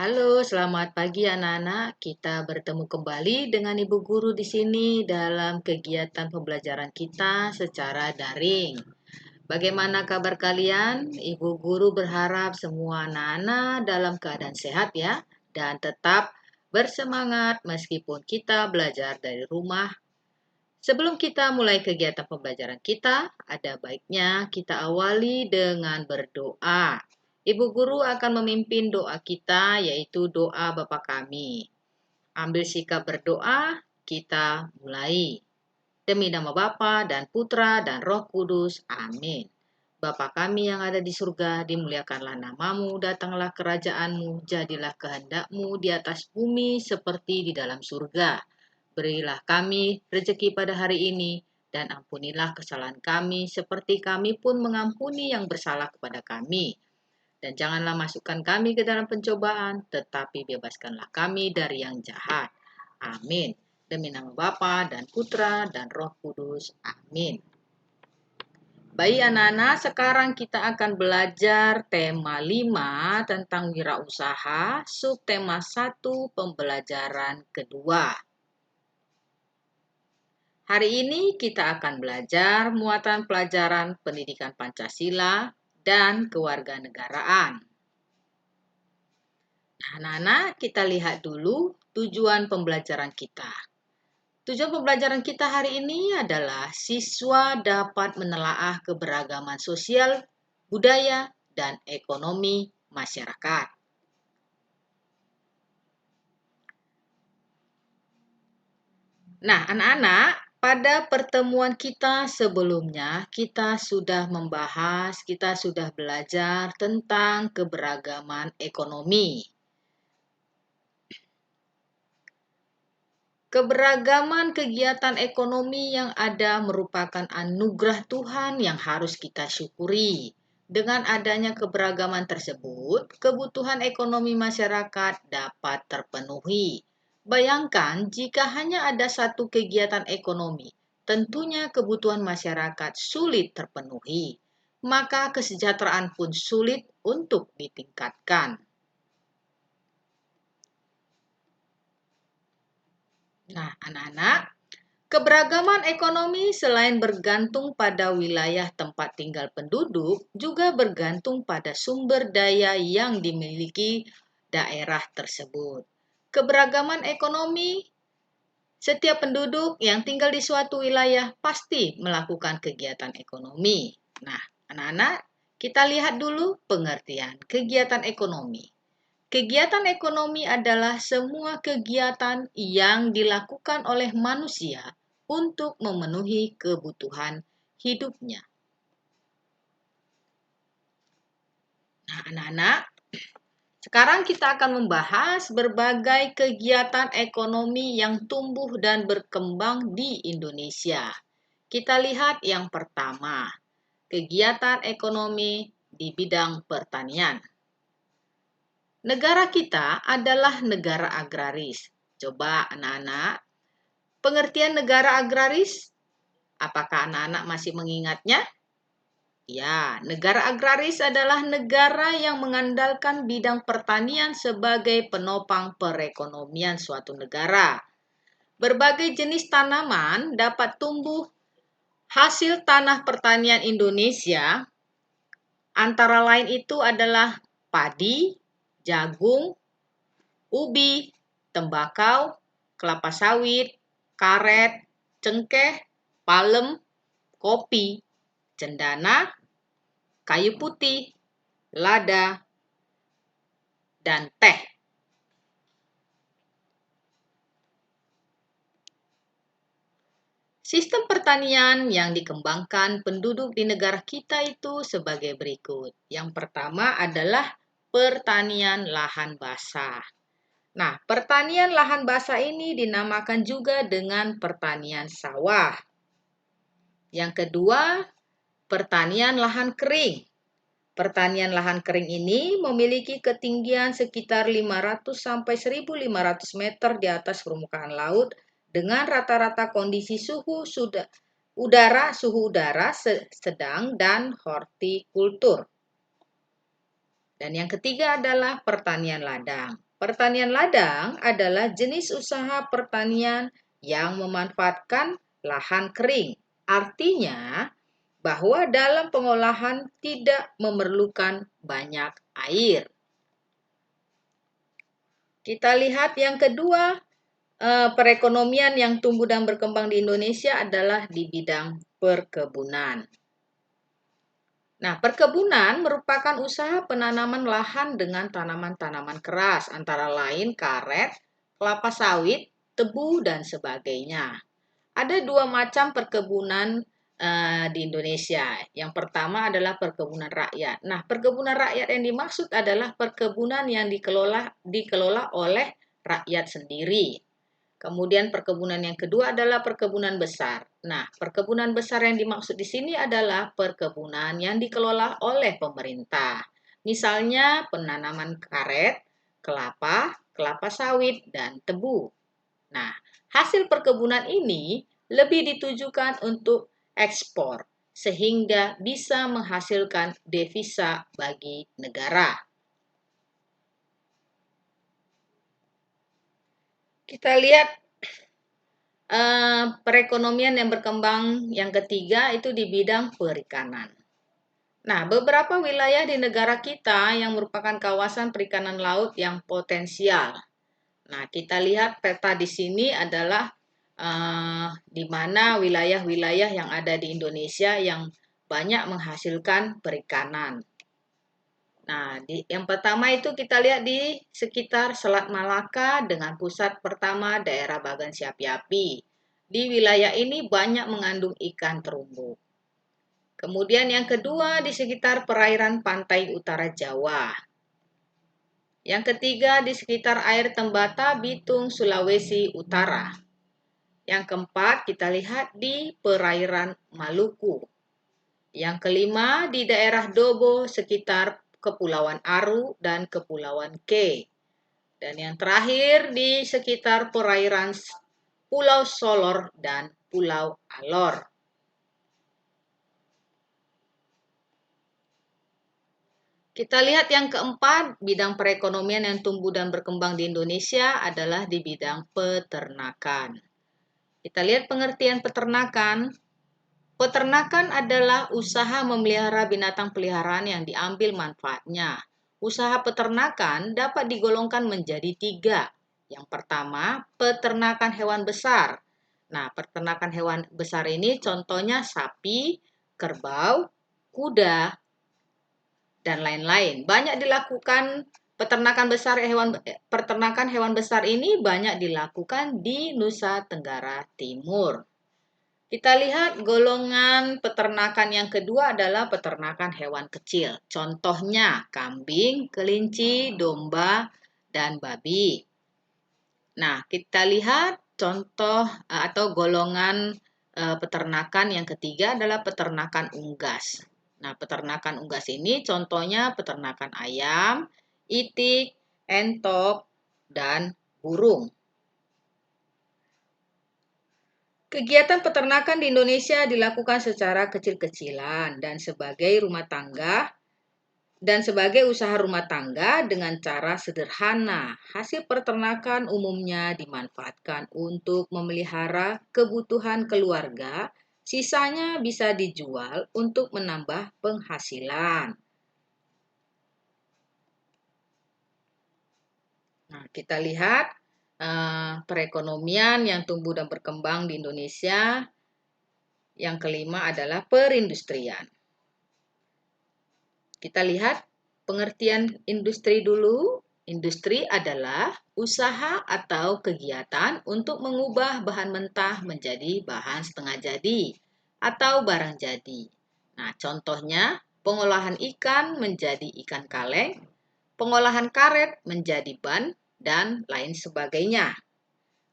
Halo, selamat pagi anak-anak. Kita bertemu kembali dengan Ibu Guru di sini dalam kegiatan pembelajaran kita secara daring. Bagaimana kabar kalian? Ibu Guru berharap semua anak-anak dalam keadaan sehat ya dan tetap bersemangat meskipun kita belajar dari rumah. Sebelum kita mulai kegiatan pembelajaran kita, ada baiknya kita awali dengan berdoa. Ibu guru akan memimpin doa kita, yaitu doa Bapa kami. Ambil sikap berdoa, kita mulai. Demi nama Bapa dan Putra dan Roh Kudus. Amin. Bapa kami yang ada di surga, dimuliakanlah namamu, datanglah kerajaanmu, jadilah kehendakmu di atas bumi seperti di dalam surga. Berilah kami rezeki pada hari ini, dan ampunilah kesalahan kami, seperti kami pun mengampuni yang bersalah kepada kami. Dan janganlah masukkan kami ke dalam pencobaan, tetapi bebaskanlah kami dari yang jahat. Amin. Demi nama Bapa dan Putra dan Roh Kudus. Amin. Baik anak-anak, sekarang kita akan belajar tema 5 tentang wirausaha, subtema 1 pembelajaran kedua. Hari ini kita akan belajar muatan pelajaran pendidikan Pancasila dan kewarganegaraan. Anak-anak, kita lihat dulu tujuan pembelajaran kita. Tujuan pembelajaran kita hari ini adalah siswa dapat menelaah keberagaman sosial, budaya, dan ekonomi masyarakat. Nah, anak-anak, pada pertemuan kita sebelumnya, kita sudah belajar tentang keberagaman ekonomi. Keberagaman kegiatan ekonomi yang ada merupakan anugerah Tuhan yang harus kita syukuri. Dengan adanya keberagaman tersebut, kebutuhan ekonomi masyarakat dapat terpenuhi. Bayangkan jika hanya ada satu kegiatan ekonomi, tentunya kebutuhan masyarakat sulit terpenuhi, maka kesejahteraan pun sulit untuk ditingkatkan. Nah, anak-anak, keberagaman ekonomi selain bergantung pada wilayah tempat tinggal penduduk, juga bergantung pada sumber daya yang dimiliki daerah tersebut. Keberagaman ekonomi, setiap penduduk yang tinggal di suatu wilayah pasti melakukan kegiatan ekonomi. Nah, anak-anak, kita lihat dulu pengertian kegiatan ekonomi. Kegiatan ekonomi adalah semua kegiatan yang dilakukan oleh manusia untuk memenuhi kebutuhan hidupnya. Nah, anak-anak, sekarang kita akan membahas berbagai kegiatan ekonomi yang tumbuh dan berkembang di Indonesia. Kita lihat yang pertama, kegiatan ekonomi di bidang pertanian. Negara kita adalah negara agraris. Coba anak-anak, pengertian negara agraris, apakah anak-anak masih mengingatnya? Ya, negara agraris adalah negara yang mengandalkan bidang pertanian sebagai penopang perekonomian suatu negara. Berbagai jenis tanaman dapat tumbuh hasil tanah pertanian Indonesia. Antara lain itu adalah padi, jagung, ubi, tembakau, kelapa sawit, karet, cengkeh, palem, kopi, cendana, kayu putih, lada, dan teh. Sistem pertanian yang dikembangkan penduduk di negara kita itu sebagai berikut. Yang pertama adalah pertanian lahan basah. Nah, pertanian lahan basah ini dinamakan juga dengan pertanian sawah. Yang kedua, pertanian lahan kering. Pertanian lahan kering ini memiliki ketinggian sekitar 500 sampai 1.500 meter di atas permukaan laut dengan rata-rata kondisi suhu udara sedang dan hortikultur. Dan yang ketiga adalah pertanian ladang. Pertanian ladang adalah jenis usaha pertanian yang memanfaatkan lahan kering. Artinya, bahwa dalam pengolahan tidak memerlukan banyak air. Kita lihat yang kedua, perekonomian yang tumbuh dan berkembang di Indonesia adalah di bidang perkebunan. Nah, perkebunan merupakan usaha penanaman lahan dengan tanaman-tanaman keras, antara lain karet, kelapa sawit, tebu, dan sebagainya. Ada dua macam perkebunan di Indonesia. Yang pertama adalah perkebunan rakyat. Nah, perkebunan rakyat yang dimaksud adalah perkebunan yang dikelola oleh rakyat sendiri. Kemudian perkebunan yang kedua adalah perkebunan besar. Nah, perkebunan besar yang dimaksud di sini adalah perkebunan yang dikelola oleh pemerintah. Misalnya penanaman karet, kelapa, kelapa sawit, dan tebu. Nah, hasil perkebunan ini lebih ditujukan untuk ekspor, sehingga bisa menghasilkan devisa bagi negara. Kita lihat perekonomian yang berkembang yang ketiga itu di bidang perikanan. Nah, beberapa wilayah di negara kita yang merupakan kawasan perikanan laut yang potensial. Nah, kita lihat peta di sini adalah di mana wilayah-wilayah yang ada di Indonesia yang banyak menghasilkan perikanan. Nah, yang pertama itu kita lihat di sekitar Selat Malaka dengan pusat pertama daerah Bagan Siapi-Api. Di wilayah ini banyak mengandung ikan terumbu. Kemudian yang kedua di sekitar perairan pantai utara Jawa. Yang ketiga di sekitar air Tembata, Bitung, Sulawesi Utara. Yang keempat kita lihat di perairan Maluku. Yang kelima di daerah Dobo sekitar Kepulauan Aru dan Kepulauan K. Dan yang terakhir di sekitar perairan Pulau Solor dan Pulau Alor. Kita lihat yang keempat, bidang perekonomian yang tumbuh dan berkembang di Indonesia adalah di bidang peternakan. Kita lihat pengertian peternakan. Peternakan adalah usaha memelihara binatang peliharaan yang diambil manfaatnya. Usaha peternakan dapat digolongkan menjadi tiga. Yang pertama, peternakan hewan besar. Nah, peternakan hewan besar ini contohnya sapi, kerbau, kuda, dan lain-lain. Banyak dilakukan peternakan hewan besar ini banyak dilakukan di Nusa Tenggara Timur. Kita lihat golongan peternakan yang kedua adalah peternakan hewan kecil. Contohnya kambing, kelinci, domba, dan babi. Nah, kita lihat contoh atau golongan peternakan yang ketiga adalah peternakan unggas. Nah, peternakan unggas ini contohnya peternakan ayam, itik, entok, dan burung. Kegiatan peternakan di Indonesia dilakukan secara kecil-kecilan dan sebagai usaha rumah tangga dengan cara sederhana. Hasil peternakan umumnya dimanfaatkan untuk memelihara kebutuhan keluarga, sisanya bisa dijual untuk menambah penghasilan. Nah, kita lihat perekonomian yang tumbuh dan berkembang di Indonesia. Yang kelima adalah perindustrian. Kita lihat pengertian industri dulu. Industri adalah usaha atau kegiatan untuk mengubah bahan mentah menjadi bahan setengah jadi atau barang jadi. Nah, contohnya pengolahan ikan menjadi ikan kaleng, pengolahan karet menjadi ban, dan lain sebagainya.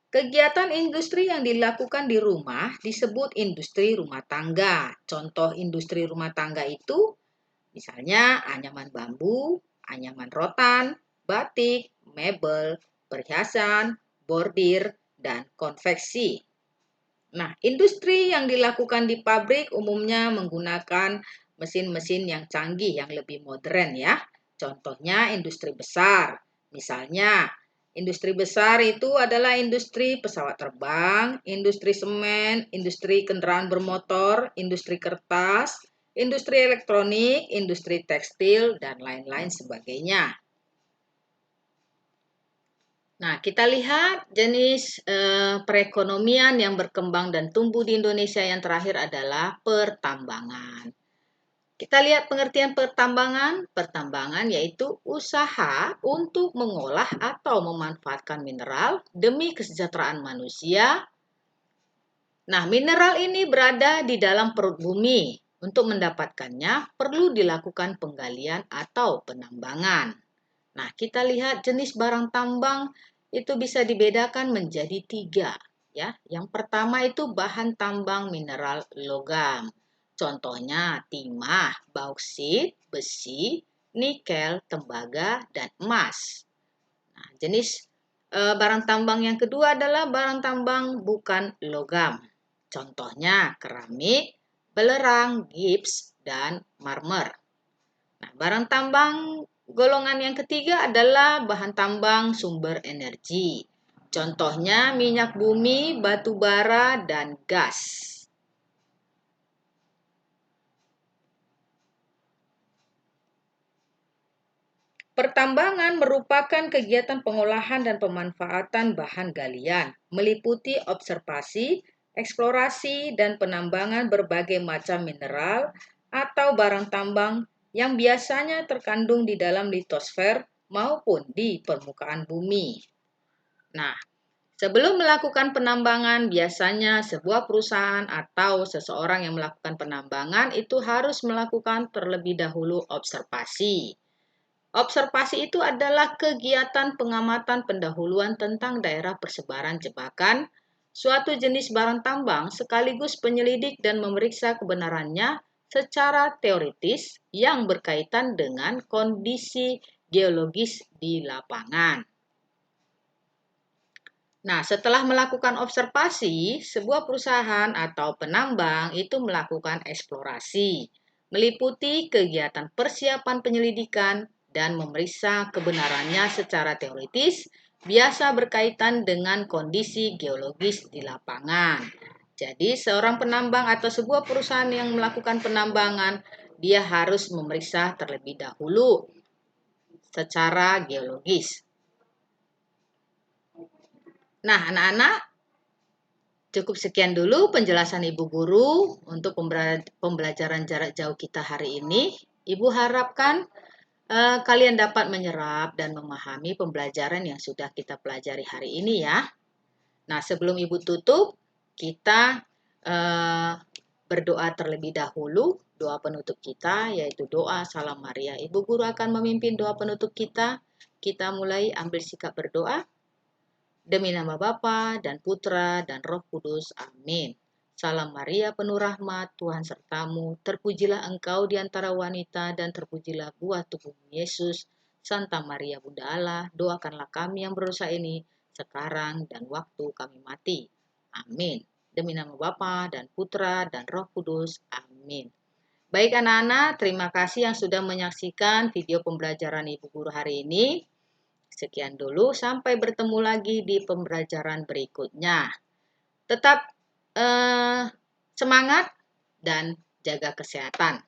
Kegiatan industri yang dilakukan di rumah disebut industri rumah tangga. Contoh industri rumah tangga itu misalnya anyaman bambu, anyaman rotan, batik, mebel, perhiasan, bordir, dan konveksi. Nah, industri yang dilakukan di pabrik umumnya menggunakan mesin-mesin yang canggih, yang lebih modern ya. Contohnya industri besar, misalnya Industri besar itu adalah industri pesawat terbang, industri semen, industri kendaraan bermotor, industri kertas, industri elektronik, industri tekstil, dan lain-lain sebagainya. Nah, kita lihat jenis perekonomian yang berkembang dan tumbuh di Indonesia yang terakhir adalah pertambangan. Kita lihat pengertian pertambangan. Pertambangan yaitu usaha untuk mengolah atau memanfaatkan mineral demi kesejahteraan manusia. Nah, mineral ini berada di dalam perut bumi. Untuk mendapatkannya perlu dilakukan penggalian atau penambangan. Nah, kita lihat jenis barang tambang itu bisa dibedakan menjadi 3. Ya. Yang pertama itu bahan tambang mineral logam. Contohnya timah, bauksit, besi, nikel, tembaga, dan emas. Nah, jenis barang tambang yang kedua adalah barang tambang bukan logam. Contohnya keramik, belerang, gips, dan marmer. Nah, barang tambang golongan yang ketiga adalah bahan tambang sumber energi. Contohnya minyak bumi, batu bara, dan gas. Pertambangan merupakan kegiatan pengolahan dan pemanfaatan bahan galian, meliputi observasi, eksplorasi, dan penambangan berbagai macam mineral atau barang tambang yang biasanya terkandung di dalam litosfer maupun di permukaan bumi. Nah, sebelum melakukan penambangan, biasanya sebuah perusahaan atau seseorang yang melakukan penambangan itu harus melakukan terlebih dahulu observasi. Observasi itu adalah kegiatan pengamatan pendahuluan tentang daerah persebaran jebakan, suatu jenis barang tambang sekaligus penyelidik dan memeriksa kebenarannya secara teoritis yang berkaitan dengan kondisi geologis di lapangan. Nah, setelah melakukan observasi, sebuah perusahaan atau penambang itu melakukan eksplorasi, meliputi kegiatan persiapan penyelidikan dan memeriksa kebenarannya secara teoritis, biasa berkaitan dengan kondisi geologis di lapangan. Jadi, seorang penambang atau sebuah perusahaan yang melakukan penambangan, dia harus memeriksa terlebih dahulu secara geologis. Nah, anak-anak, cukup sekian dulu penjelasan Ibu Guru untuk pembelajaran jarak jauh kita hari ini. Ibu harapkan kalian dapat menyerap dan memahami pembelajaran yang sudah kita pelajari hari ini ya. Nah, sebelum Ibu tutup, kita berdoa terlebih dahulu. Doa penutup kita yaitu doa Salam Maria. Ibu Guru akan memimpin doa penutup kita. Kita mulai ambil sikap berdoa. Demi nama Bapa dan Putra dan Roh Kudus. Amin. Salam Maria, penuh rahmat, Tuhan sertamu. Terpujilah engkau di antara wanita dan terpujilah buah tubuhmu Yesus. Santa Maria Bunda Allah, doakanlah kami yang berdosa ini sekarang dan waktu kami mati. Amin. Demi nama Bapa dan Putra dan Roh Kudus. Amin. Baik anak-anak, terima kasih yang sudah menyaksikan video pembelajaran Ibu Guru hari ini. Sekian dulu, sampai bertemu lagi di pembelajaran berikutnya. Tetap semangat dan jaga kesehatan.